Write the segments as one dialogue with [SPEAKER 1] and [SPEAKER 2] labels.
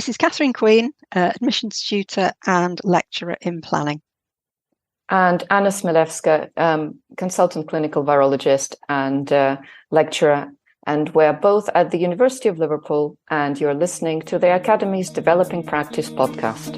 [SPEAKER 1] This is Catherine Queen, admissions tutor and lecturer in planning.
[SPEAKER 2] And Anna Smielewska, consultant clinical virologist and lecturer. And we're both at the University of Liverpool, and you're listening to the Academy's Developing Practice podcast.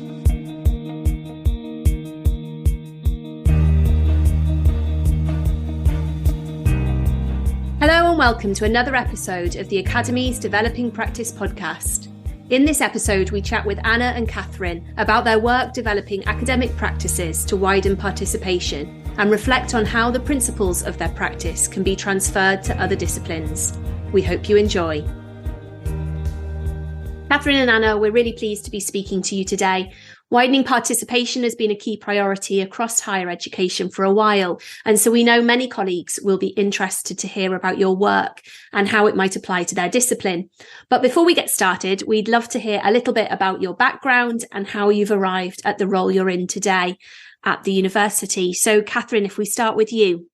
[SPEAKER 3] Hello and welcome to another episode of the Academy's Developing Practice podcast. In this episode, we chat with Anna and Catherine about their work developing academic practices to widen participation and reflect on how the principles of their practice can be transferred to other disciplines. We hope you enjoy. Catherine and Anna, we're really pleased to be speaking to you today. Widening participation has been a key priority across higher education for a while, and so we know many colleagues will be interested to hear about your work and how it might apply to their discipline. But before we get started, we'd love to hear a little bit about your background and how you've arrived at the role you're in today at the university. So, Catherine, if we start with you.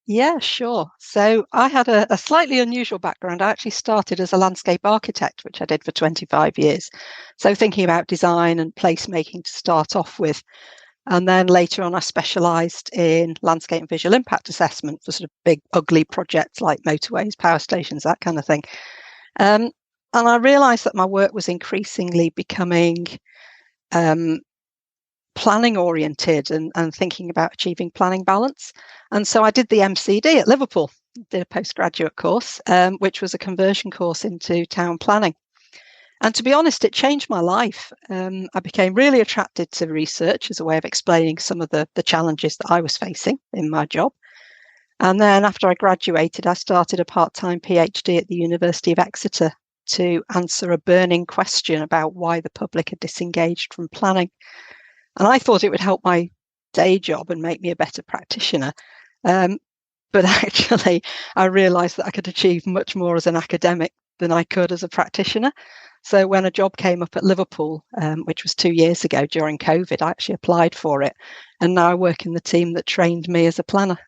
[SPEAKER 1] Yeah, sure. So I had a slightly unusual background. I actually started as a landscape architect, which I did for 25 years. So thinking about design and placemaking to start off with. And then later on, I specialised in landscape and visual impact assessment for sort of big, ugly projects like motorways, power stations, that kind of thing. And I realised that my work was increasingly becoming planning oriented and thinking about achieving planning balance. And so I did the MCD at Liverpool, did a postgraduate course, which was a conversion course into town planning. And to be honest, it changed my life. I became really attracted to research as a way of explaining some of the challenges that I was facing in my job. And then after I graduated, I started a part-time PhD at the University of Exeter to answer a burning question about why the public are disengaged from planning. And I thought it would help my day job and make me a better practitioner. But actually, I realised that I could achieve much more as an academic than I could as a practitioner. So when a job came up at Liverpool, which was 2 years ago during COVID, I actually applied for it. And now I work in the team that trained me as a planner.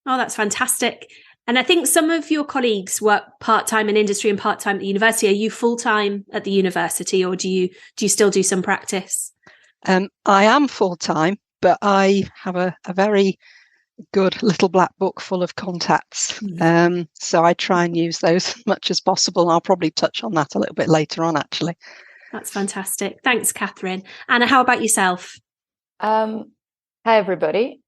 [SPEAKER 3] Oh, that's fantastic. And I think some of your colleagues work part-time in industry and part-time at the university. Are you full-time at the university, or do you still do some practice?
[SPEAKER 1] I am full-time, but I have a very good little black book full of contacts. So I try and use those as much as possible. I'll probably touch on that a little bit later on, actually.
[SPEAKER 3] That's fantastic. Thanks, Catherine. Anna, how about yourself?
[SPEAKER 2] Hi, everybody.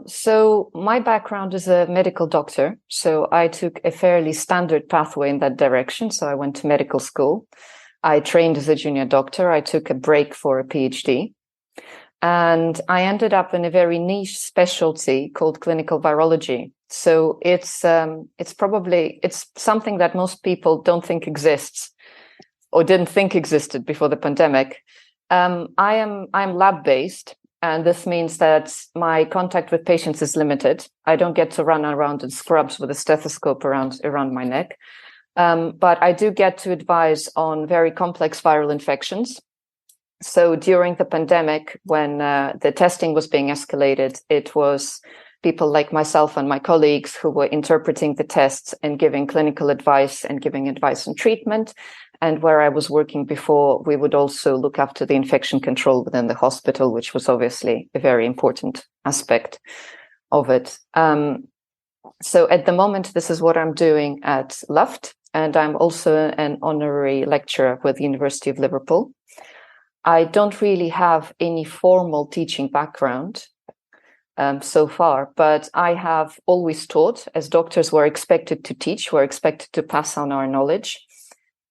[SPEAKER 2] So my background is a medical doctor. So I took a fairly standard pathway in that direction. So I went to medical school. I trained as a junior doctor. I took a break for a PhD. And I ended up in a very niche specialty called clinical virology. So it's something that most people don't think exists or didn't think existed before the pandemic. I'm lab based, and this means that my contact with patients is limited. I don't get to run around in scrubs with a stethoscope around my neck. But I do get to advise on very complex viral infections. So during the pandemic, when the testing was being escalated, it was people like myself and my colleagues who were interpreting the tests and giving clinical advice and giving advice on treatment. And where I was working before, we would also look after the infection control within the hospital, which was obviously a very important aspect of it. So at the moment, this is what I'm doing at Luft. And I'm also an honorary lecturer with the University of Liverpool. I don't really have any formal teaching background so far, but I have always taught. As doctors, we're expected to teach, we're expected to pass on our knowledge.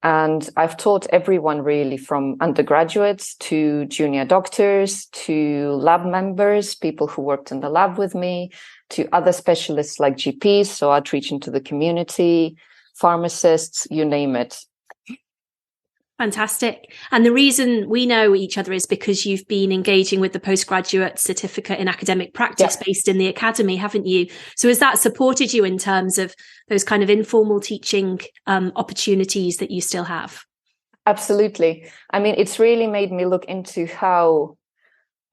[SPEAKER 2] And I've taught everyone really, from undergraduates to junior doctors to lab members, people who worked in the lab with me, to other specialists like GPs, so outreach into the community, pharmacists, you name it.
[SPEAKER 3] Fantastic. And the reason we know each other is because you've been engaging with the postgraduate certificate in academic practice based in the academy, haven't you? So has that supported you in terms of those kind of informal teaching opportunities that you still have?
[SPEAKER 2] Absolutely. I mean, it's really made me look into how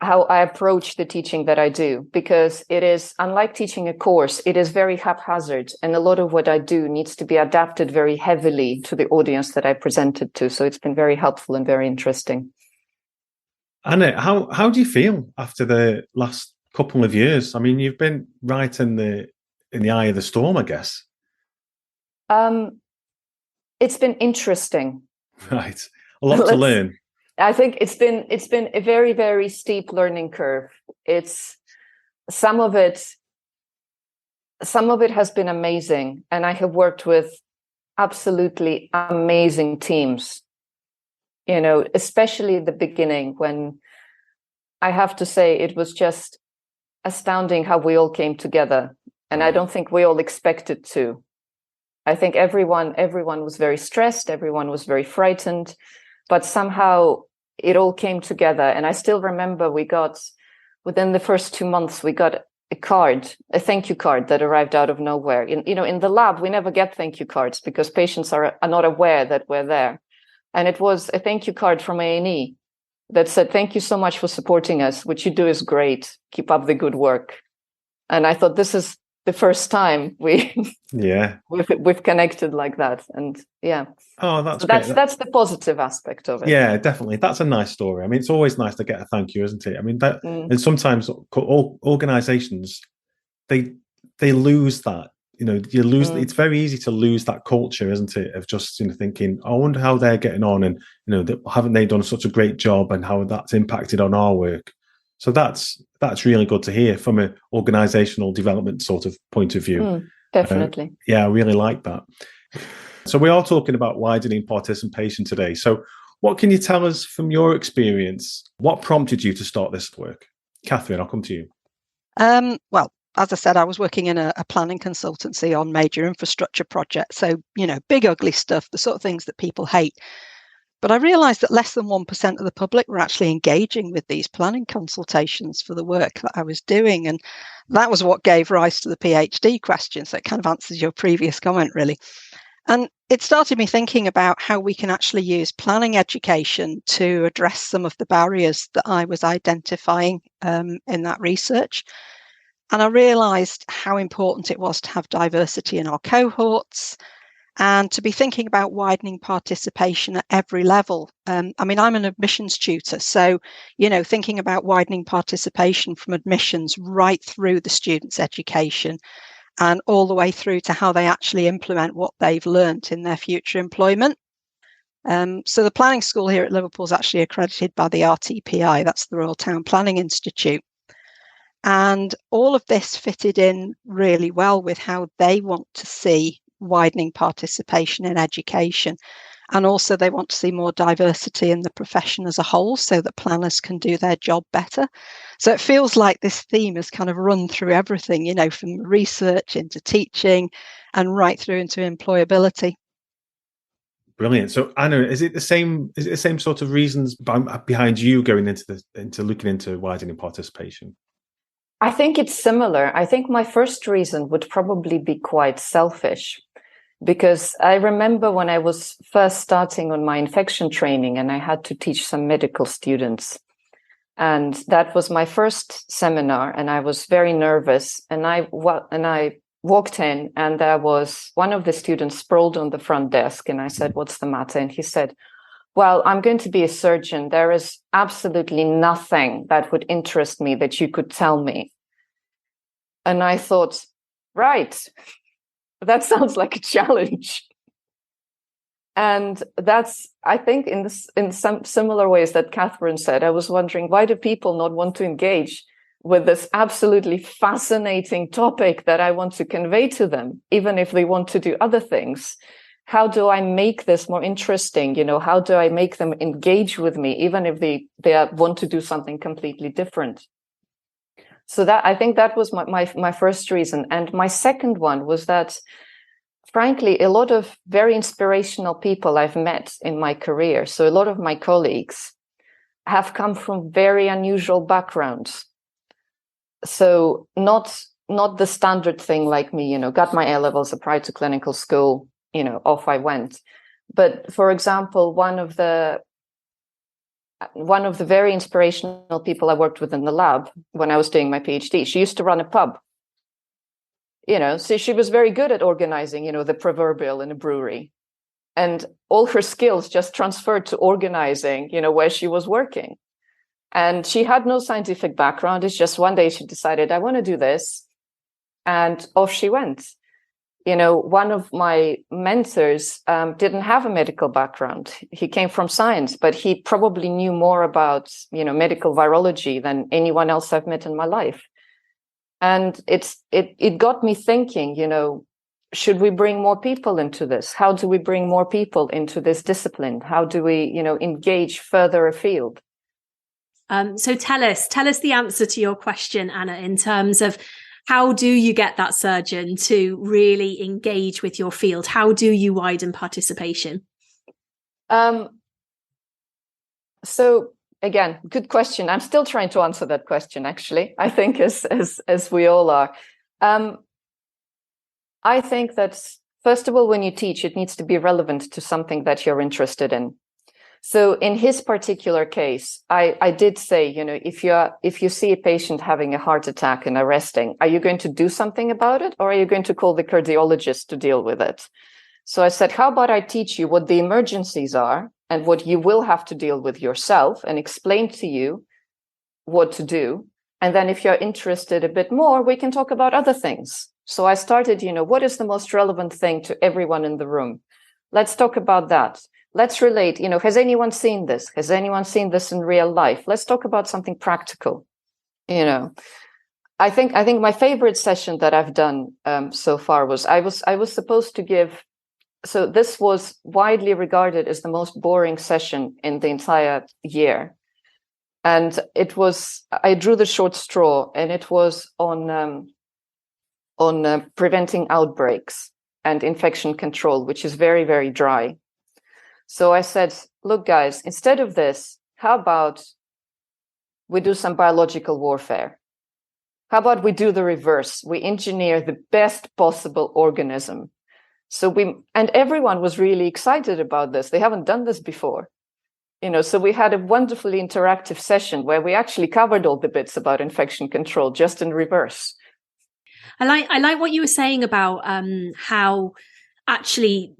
[SPEAKER 2] how I approach the teaching that I do, because it is, unlike teaching a course, it is very haphazard, and a lot of what I do needs to be adapted very heavily to the audience that I present it to. So it's been very helpful and very interesting.
[SPEAKER 4] Anna, how do you feel after the last couple of years? I mean, you've been right in the eye of the storm, I guess.
[SPEAKER 2] It's been interesting.
[SPEAKER 4] Right. A lot to learn.
[SPEAKER 2] I think it's been a very, very steep learning curve. It's some of it has been amazing, and I have worked with absolutely amazing teams. You know, especially at the beginning, when I have to say it was just astounding how we all came together, and I don't think we all expected to. I think everyone was very stressed, everyone was very frightened, but somehow it all came together. And I still remember within the first 2 months, we got a thank you card that arrived out of nowhere. In the lab, we never get thank you cards because patients are not aware that we're there. And it was a thank you card from A&E that said, "Thank you so much for supporting us. What you do is great. Keep up the good work." And I thought, this is the first time we've connected like that. And yeah.
[SPEAKER 4] Oh, that's
[SPEAKER 2] that's the positive aspect of it.
[SPEAKER 4] Yeah, definitely. That's a nice story. I mean, it's always nice to get a thank you, isn't it? I mean, and sometimes organizations, they lose that. You lose. It's very easy to lose that culture, isn't it? Of just thinking, I wonder how they're getting on, and haven't they done such a great job, and how that's impacted on our work. So that's really good to hear from an organizational development sort of point of view.
[SPEAKER 2] Definitely.
[SPEAKER 4] Yeah, I really like that. So we are talking about widening participation today. So what can you tell us from your experience? What prompted you to start this work? Catherine, I'll come to you.
[SPEAKER 1] Well, as I said, I was working in a planning consultancy on major infrastructure projects. So, big, ugly stuff, the sort of things that people hate. But I realised that less than 1% of the public were actually engaging with these planning consultations for the work that I was doing. And that was what gave rise to the PhD question. So it kind of answers your previous comment, really. And it started me thinking about how we can actually use planning education to address some of the barriers that I was identifying in that research. And I realised how important it was to have diversity in our cohorts and to be thinking about widening participation at every level. I'm an admissions tutor, so, thinking about widening participation from admissions right through the student's education and all the way through to how they actually implement what they've learnt in their future employment. So the planning school here at Liverpool is actually accredited by the RTPI, that's the Royal Town Planning Institute. And all of this fitted in really well with how they want to see widening participation in education. And also they want to see more diversity in the profession as a whole so that planners can do their job better. So it feels like this theme has kind of run through everything, from research into teaching and right through into employability.
[SPEAKER 4] Brilliant. So Anna, is it the same sort of reasons behind you going into looking into widening participation?
[SPEAKER 2] I think it's similar. I think my first reason would probably be quite selfish, because I remember when I was first starting on my infection training and I had to teach some medical students. And that was my first seminar and I was very nervous. And I walked in and there was one of the students sprawled on the front desk and I said, "What's the matter?" And he said, "Well, I'm going to be a surgeon. There is absolutely nothing that would interest me that you could tell me." And I thought, right, that sounds like a challenge. And that's, I think, in some similar ways that Catherine said, I was wondering, why do people not want to engage with this absolutely fascinating topic that I want to convey to them, even if they want to do other things? How do I make this more interesting? How do I make them engage with me, even if they want to do something completely different? So that, I think that was my first reason. And my second one was that, frankly, a lot of very inspirational people I've met in my career, so a lot of my colleagues, have come from very unusual backgrounds. So not the standard thing like me, got my A-levels, applied to clinical school, off I went. But for example, one of the one of the very inspirational people I worked with in the lab when I was doing my PhD, she used to run a pub. So she was very good at organizing, the proverbial in a brewery. And all her skills just transferred to organizing, where she was working. And she had no scientific background. It's just one day she decided, I want to do this. And off she went. One of my mentors didn't have a medical background. He came from science, but he probably knew more about, medical virology than anyone else I've met in my life. And it got me thinking, should we bring more people into this? How do we bring more people into this discipline? How do we, engage further afield?
[SPEAKER 3] So tell us the answer to your question, Anna, in terms of how do you get that surgeon to really engage with your field? How do you widen participation?
[SPEAKER 2] So again, good question. I'm still trying to answer that question, actually, I think as we all are. I think that, first of all, when you teach, it needs to be relevant to something that you're interested in. So in his particular case, I did say, if you see a patient having a heart attack and arresting, are you going to do something about it, or are you going to call the cardiologist to deal with it? So I said, how about I teach you what the emergencies are and what you will have to deal with yourself, and explain to you what to do. And then if you're interested a bit more, we can talk about other things. So I started, what is the most relevant thing to everyone in the room? Let's talk about that. Let's relate, has anyone seen this? Has anyone seen this in real life? Let's talk about something practical. I think my favorite session that I've done so far was I was supposed to give. So this was widely regarded as the most boring session in the entire year. And I drew the short straw, and it was on preventing outbreaks and infection control, which is very, very dry. So I said, look, guys, instead of this, how about we do some biological warfare? How about we do the reverse? We engineer the best possible organism. And everyone was really excited about this. They haven't done this before. So we had a wonderfully interactive session where we actually covered all the bits about infection control, just in reverse.
[SPEAKER 3] I like what you were saying about how actually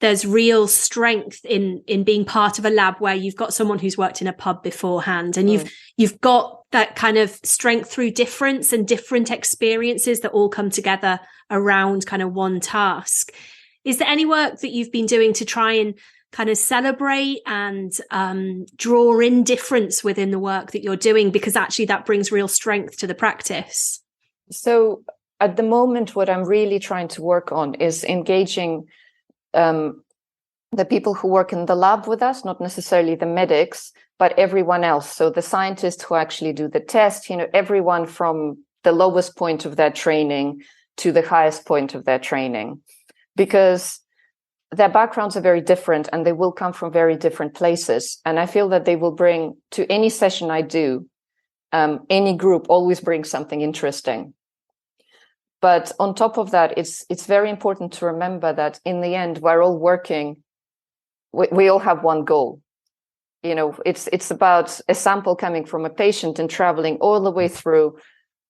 [SPEAKER 3] there's real strength in being part of a lab where you've got someone who's worked in a pub beforehand, and you've got that kind of strength through difference and different experiences that all come together around kind of one task. Is there any work that you've been doing to try and kind of celebrate and draw in difference within the work that you're doing, because actually that brings real strength to the practice?
[SPEAKER 2] So at the moment, what I'm really trying to work on is engaging the people who work in the lab with us, not necessarily the medics, but everyone else. So the scientists who actually do the test, everyone from the lowest point of their training to the highest point of their training, because their backgrounds are very different and they will come from very different places. And I feel that they will bring to any session I do, any group always brings something interesting. But on top of that, it's very important to remember that in the end, we're all working. We all have one goal. It's about a sample coming from a patient and traveling all the way through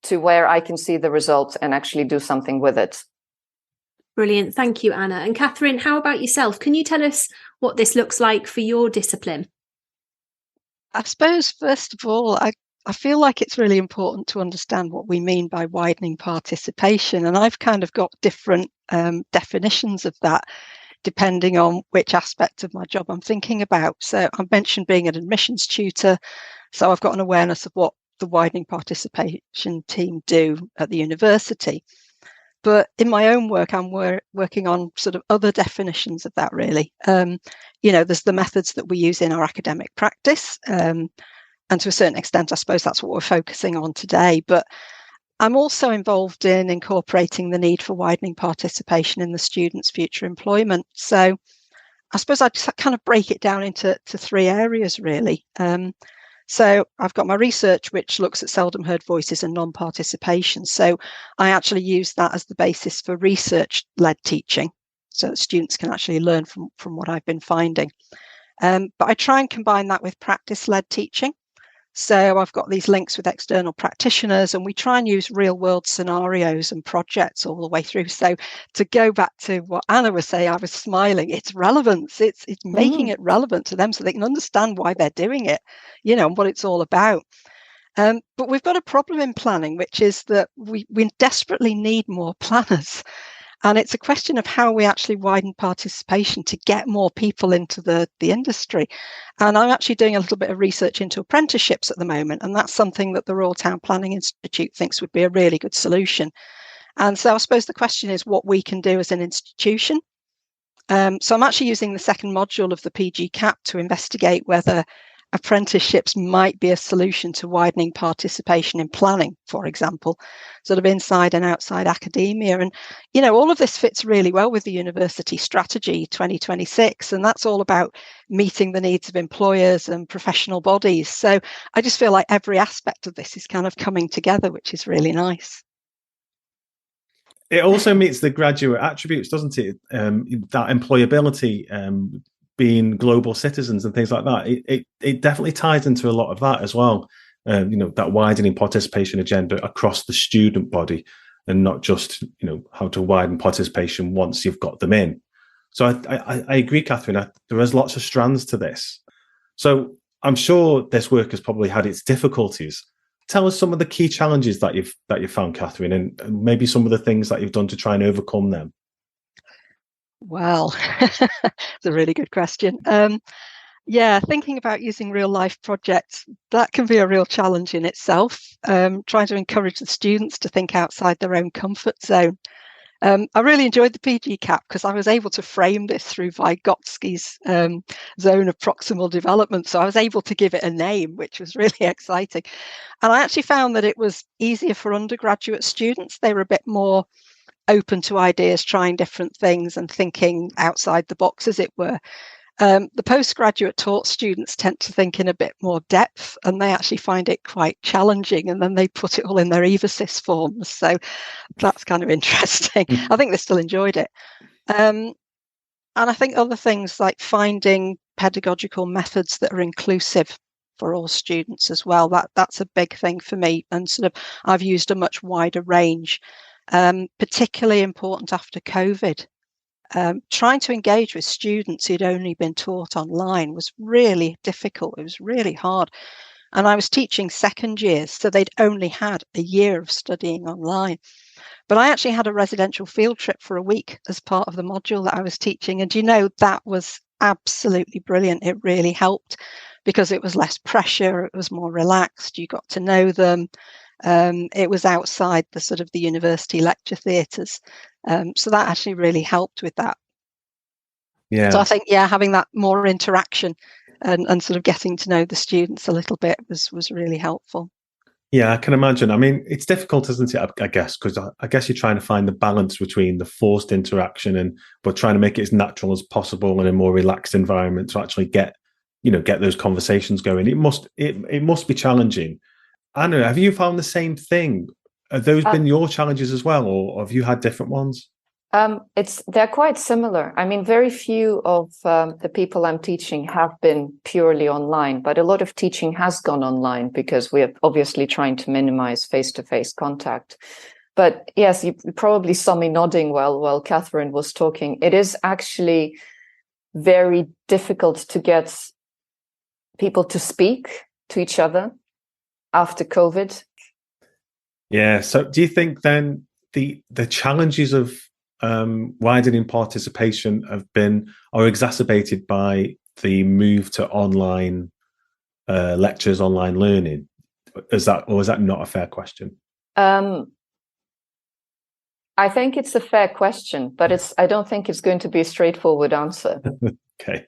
[SPEAKER 2] to where I can see the results and actually do something with it.
[SPEAKER 3] Brilliant. Thank you, Anna. And Catherine, how about yourself? Can you tell us what this looks like for your discipline?
[SPEAKER 1] I suppose, first of all, I feel like it's really important to understand what we mean by widening participation. And I've kind of got different definitions of that, depending on which aspect of my job I'm thinking about. So I mentioned being an admissions tutor. So I've got an awareness of what the widening participation team do at the university. But in my own work, I'm working on sort of other definitions of that, really. There's the methods that we use in our academic practice. And to a certain extent, I suppose that's what we're focusing on today. But I'm also involved in incorporating the need for widening participation in the students' future employment. So I suppose I just kind of break it down into three areas, really. So I've got my research, which looks at seldom-heard voices and non-participation. So I actually use that as the basis for research-led teaching, so that students can actually learn from what I've been finding. But I try and combine that with practice-led teaching. So I've got these links with external practitioners, and we try and use real world scenarios and projects all the way through. So to go back to what Anna was saying, I was smiling. It's relevance. It's making it relevant to them so they can understand why they're doing it, and what it's all about. But we've got a problem in planning, which is that we desperately need more planners. And it's a question of how we actually widen participation to get more people into the industry. And I'm actually doing a little bit of research into apprenticeships at the moment. And that's something that the Royal Town Planning Institute thinks would be a really good solution. And so I suppose the question is what we can do as an institution. So I'm actually using the second module of the PG CAP to investigate whether apprenticeships might be a solution to widening participation in planning, for example, sort of inside and outside academia. And, all of this fits really well with the University Strategy 2026. And that's all about meeting the needs of employers and professional bodies. So I just feel like every aspect of this is kind of coming together, which is really nice.
[SPEAKER 4] It also meets the graduate attributes, doesn't it? That employability, being global citizens and things like that. It definitely ties into a lot of that as well. That widening participation agenda across the student body, and not just how to widen participation once you've got them in. So I agree, Catherine. There is lots of strands to this. So I'm sure this work has probably had its difficulties. Tell us some of the key challenges that you've found, Catherine, and maybe some of the things that you've done to try and overcome them.
[SPEAKER 1] Well, it's a really good question. Thinking about using real life projects, that can be a real challenge in itself. Trying to encourage the students to think outside their own comfort zone. I really enjoyed the PG CAP because I was able to frame this through Vygotsky's zone of proximal development. So I was able to give it a name, which was really exciting. And I actually found that it was easier for undergraduate students. They were a bit more open to ideas, trying different things and thinking outside the box, as it were. The postgraduate taught students tend to think in a bit more depth, and they actually find it quite challenging, and then they put it all in their EVASIS forms. So that's kind of interesting. I think they still enjoyed it. And I think other things like finding pedagogical methods that are inclusive for all students as well, that's a big thing for me. And sort of I've used a much wider range. Particularly important after COVID. Trying to engage with students who'd only been taught online was really difficult. It was really hard. And I was teaching second years, so they'd only had a year of studying online. But I actually had a residential field trip for a week as part of the module that I was teaching. And that was absolutely brilliant. It really helped because it was less pressure. It was more relaxed. You got to know them. It was outside the sort of the university lecture theatres. So that actually really helped with that. Yeah. So I think, having that more interaction and sort of getting to know the students a little bit was really helpful.
[SPEAKER 4] Yeah, I can imagine. I mean, it's difficult, isn't it? I guess, because I guess you're trying to find the balance between the forced interaction but trying to make it as natural as possible in a more relaxed environment to actually get those conversations going. It must be challenging. Anna, have you found the same thing? Have those been your challenges as well, or have you had different ones?
[SPEAKER 2] They're quite similar. I mean, very few of the people I'm teaching have been purely online, but a lot of teaching has gone online because we're obviously trying to minimize face-to-face contact. But yes, you probably saw me nodding while Catherine was talking. It is actually very difficult to get people to speak to each other after COVID.
[SPEAKER 4] Yeah. So do you think then the challenges of widening participation are exacerbated by the move to online lectures, online learning? Is that not a fair question?
[SPEAKER 2] I think it's a fair question, but I don't think it's going to be a straightforward answer.
[SPEAKER 4] Okay.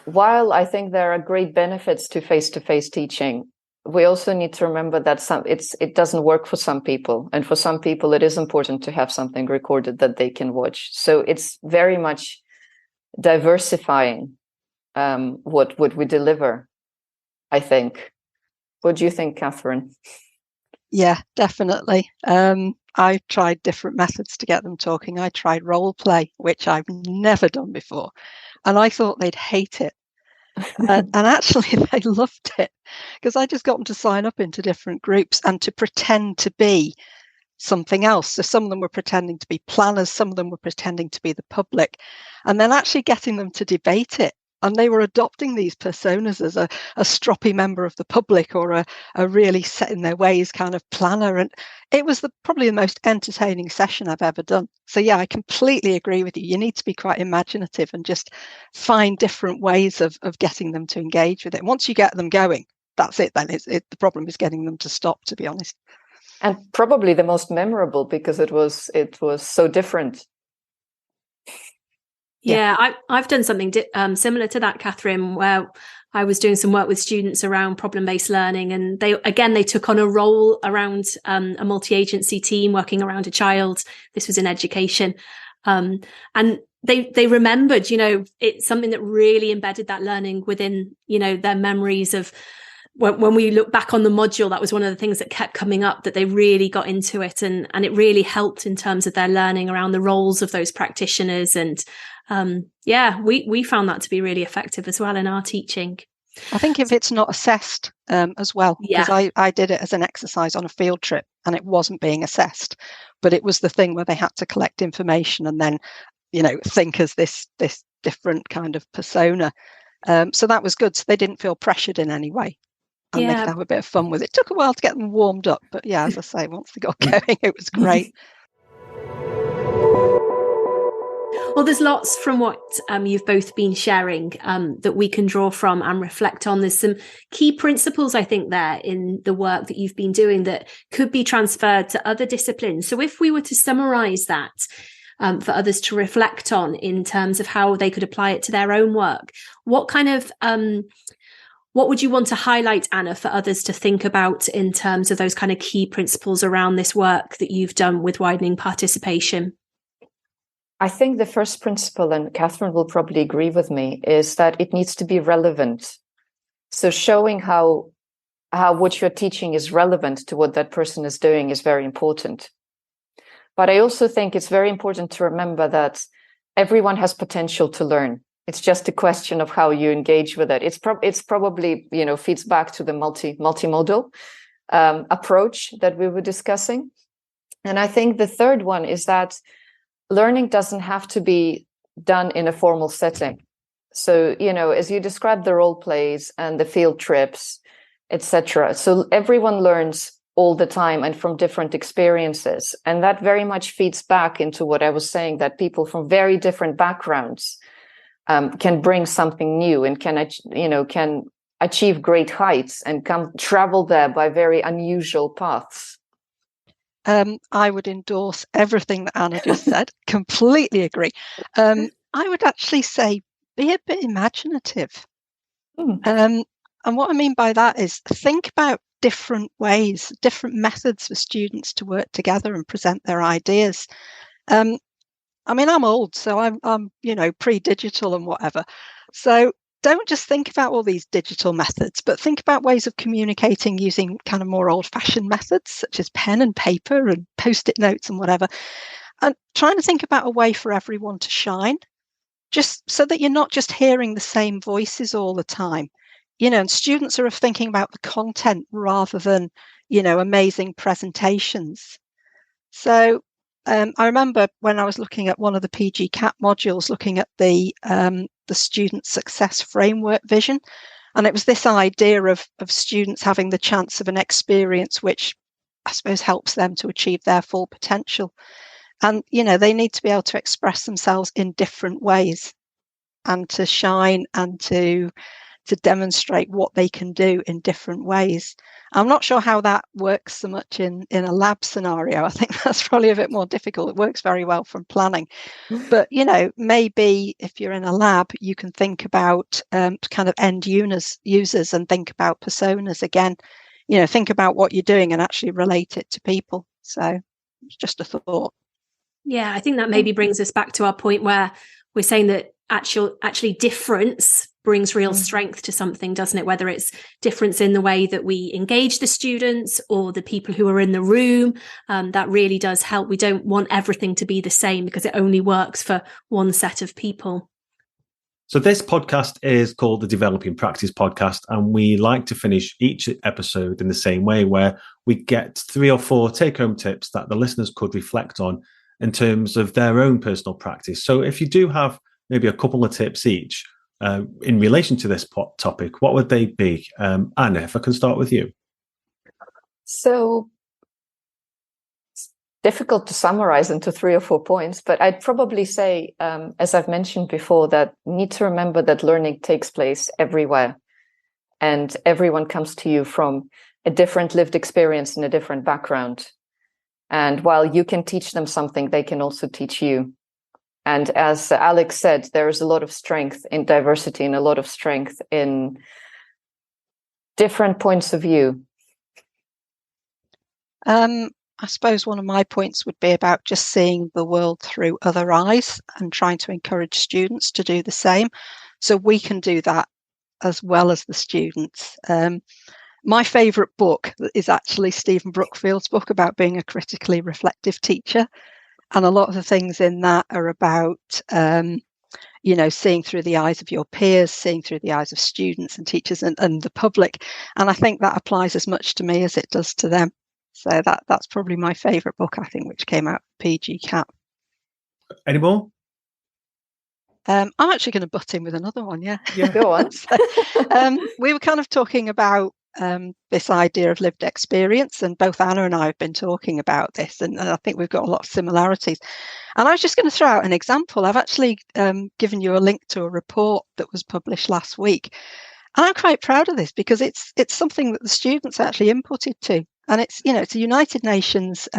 [SPEAKER 2] While I think there are great benefits to face-to-face teaching, we also need to remember that it doesn't work for some people, and for some people it is important to have something recorded that they can watch. So it's very much diversifying what we deliver, I think. What do you think, Catherine?
[SPEAKER 1] Yeah, definitely. I tried different methods to get them talking. I tried role play, which I've never done before, and I thought they'd hate it. And actually, they loved it, because I just got them to sign up into different groups and to pretend to be something else. So some of them were pretending to be planners, some of them were pretending to be the public, and then actually getting them to debate it. And they were adopting these personas as a stroppy member of the public, or a really set in their ways kind of planner. And it was probably the most entertaining session I've ever done. So yeah, I completely agree with you. You need to be quite imaginative and just find different ways of getting them to engage with it. Once you get them going, that's it then. The problem is getting them to stop, to be honest.
[SPEAKER 2] And probably the most memorable, because it was so different.
[SPEAKER 3] Yeah, I've done something similar to that, Catherine, where I was doing some work with students around problem-based learning, and they took on a role around a multi-agency team working around a child. This was in education, and they remembered, it's something that really embedded that learning within, their memories of. When we look back on the module, that was one of the things that kept coming up, that they really got into it, and it really helped in terms of their learning around the roles of those practitioners. And we found that to be really effective as well in our teaching.
[SPEAKER 1] I think if it's not assessed as well, because I did it as an exercise on a field trip, and it wasn't being assessed, but it was the thing where they had to collect information and then, think as this different kind of persona. So that was good. So they didn't feel pressured in any way. And they could have a bit of fun with it. It took a while to get them warmed up, but yeah, as I say, once they got going, it was great.
[SPEAKER 3] Well, there's lots from what you've both been sharing that we can draw from and reflect on. There's some key principles, I think, there in the work that you've been doing that could be transferred to other disciplines. So if we were to summarize that for others to reflect on in terms of how they could apply it to their own work, what would you want to highlight, Anna, for others to think about in terms of those kind of key principles around this work that you've done with widening participation?
[SPEAKER 2] I think the first principle, and Catherine will probably agree with me, is that it needs to be relevant. So showing how what you're teaching is relevant to what that person is doing is very important. But I also think it's very important to remember that everyone has potential to learn. It's just a question of how you engage with it. It's probably, feeds back to the multimodal approach that we were discussing. And I think the third one is that learning doesn't have to be done in a formal setting. So, as you described the role plays and the field trips, etc. So everyone learns all the time and from different experiences. And that very much feeds back into what I was saying, that people from very different backgrounds can bring something new and can achieve great heights and travel there by very unusual paths.
[SPEAKER 1] I would endorse everything that Anna just said. Completely agree. I would actually say be a bit imaginative. And what I mean by that is think about different ways, different methods for students to work together and present their ideas. I'm old, so I'm pre-digital and whatever. So don't just think about all these digital methods, but think about ways of communicating using kind of more old-fashioned methods, such as pen and paper and post-it notes and whatever. And trying to think about a way for everyone to shine, just so that you're not just hearing the same voices all the time. And students are thinking about the content rather than, amazing presentations. So I remember when I was looking at one of the PG CAP modules, looking at the student success framework vision, and it was this idea of students having the chance of an experience which I suppose helps them to achieve their full potential. And they need to be able to express themselves in different ways and to shine and to demonstrate what they can do in different ways. I'm not sure how that works so much in a lab scenario. I think that's probably a bit more difficult. It works very well from planning. But, maybe if you're in a lab, you can think about kind of end users and think about personas again. Think about what you're doing and actually relate it to people. So it's just a thought.
[SPEAKER 3] Yeah, I think that maybe brings us back to our point where we're saying that actually difference brings real strength to something, doesn't it? Whether it's difference in the way that we engage the students or the people who are in the room, that really does help. We don't want everything to be the same because it only works for one set of people.
[SPEAKER 4] So this podcast is called the Developing Practice Podcast, and we like to finish each episode in the same way, where we get 3 or 4 take-home tips that the listeners could reflect on in terms of their own personal practice. So if you do have maybe a couple of tips each in relation to this topic, what would they be? Anna, if I can start with you.
[SPEAKER 2] So it's difficult to summarize into 3 or 4 points, but I'd probably say, as I've mentioned before, that you need to remember that learning takes place everywhere, and everyone comes to you from a different lived experience and a different background. And while you can teach them something, they can also teach you. And as Alex said, there is a lot of strength in diversity and a lot of strength in different points of view.
[SPEAKER 1] I suppose one of my points would be about just seeing the world through other eyes and trying to encourage students to do the same. So we can do that as well as the students. My favourite book is actually Stephen Brookfield's book about being a critically reflective teacher. And a lot of the things in that are about, seeing through the eyes of your peers, seeing through the eyes of students and teachers and the public. And I think that applies as much to me as it does to them. So that's probably my favourite book, I think, which came out of PG CAP.
[SPEAKER 4] Any more?
[SPEAKER 1] I'm actually going to butt in with another one, yeah.
[SPEAKER 2] Go on.
[SPEAKER 1] So, we were kind of talking about this idea of lived experience, and both Anna and I have been talking about this, and I think we've got a lot of similarities. And I was just going to throw out an example. I've actually given you a link to a report that was published last week, and I'm quite proud of this because it's something that the students actually inputted to, and it's a United Nations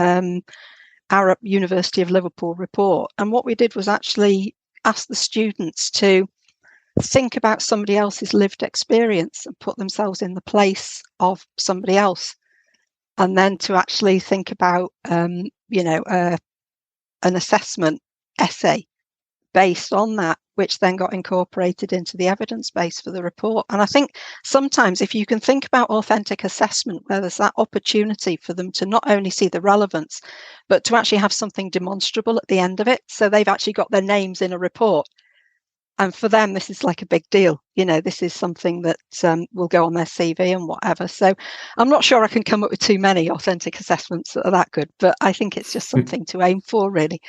[SPEAKER 1] Arab University of Liverpool report. And what we did was actually ask the students to think about somebody else's lived experience and put themselves in the place of somebody else, and then to actually think about an assessment essay based on that, which then got incorporated into the evidence base for the report. And I think sometimes if you can think about authentic assessment, where there's that opportunity for them to not only see the relevance, but to actually have something demonstrable at the end of it. So they've actually got their names in a report. And for them, this is like a big deal. This is something that will go on their CV and whatever. So I'm not sure I can come up with too many authentic assessments that are that good, but I think it's just something to aim for, really.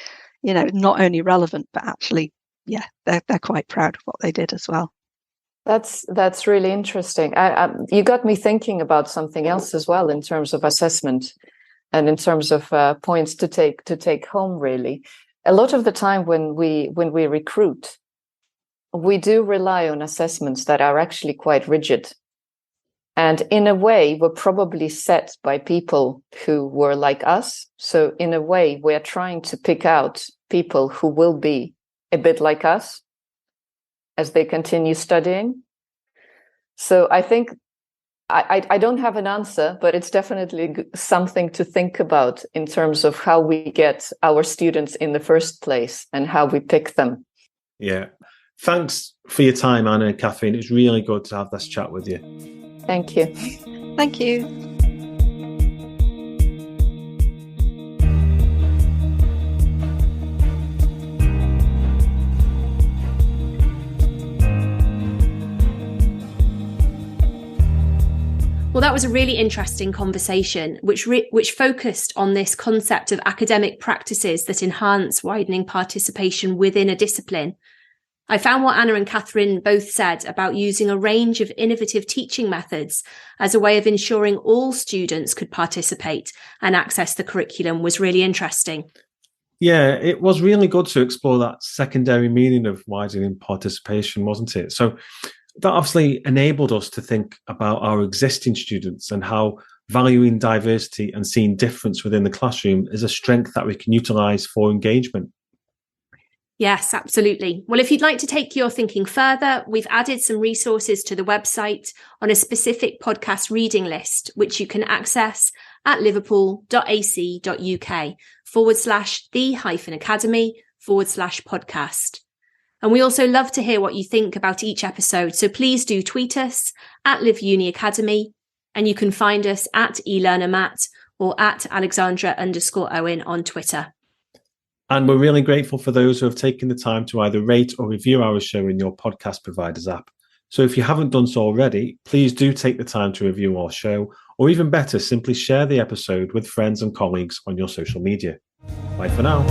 [SPEAKER 1] Not only relevant, but actually, yeah, they're quite proud of what they did as well.
[SPEAKER 2] That's really interesting. You got me thinking about something else as well in terms of assessment and in terms of points to take home. Really, a lot of the time when we recruit, we do rely on assessments that are actually quite rigid. And in a way, we're probably set by people who were like us. So in a way, we're trying to pick out people who will be a bit like us as they continue studying. So I think I don't have an answer, but it's definitely something to think about in terms of how we get our students in the first place and how we pick them.
[SPEAKER 4] Yeah. Thanks for your time, Anna and Catherine. It's really good to have this chat with you.
[SPEAKER 2] Thank you.
[SPEAKER 1] Thank you.
[SPEAKER 3] Well, that was a really interesting conversation, which focused on this concept of academic practices that enhance widening participation within a discipline. I found what Anna and Catherine both said about using a range of innovative teaching methods as a way of ensuring all students could participate and access the curriculum was really interesting.
[SPEAKER 4] Yeah, it was really good to explore that secondary meaning of widening participation, wasn't it? So that obviously enabled us to think about our existing students and how valuing diversity and seeing difference within the classroom is a strength that we can utilise for engagement.
[SPEAKER 3] Yes, absolutely. Well, if you'd like to take your thinking further, we've added some resources to the website on a specific podcast reading list, which you can access at liverpool.ac.uk/the-academy/podcast. And we also love to hear what you think about each episode. So please do tweet us at Live Uni Academy, and you can find us at eLearnerMatt or at Alexandra_Owen on Twitter.
[SPEAKER 4] And we're really grateful for those who have taken the time to either rate or review our show in your podcast provider's app. So if you haven't done so already, please do take the time to review our show, or even better, simply share the episode with friends and colleagues on your social media. Bye for now.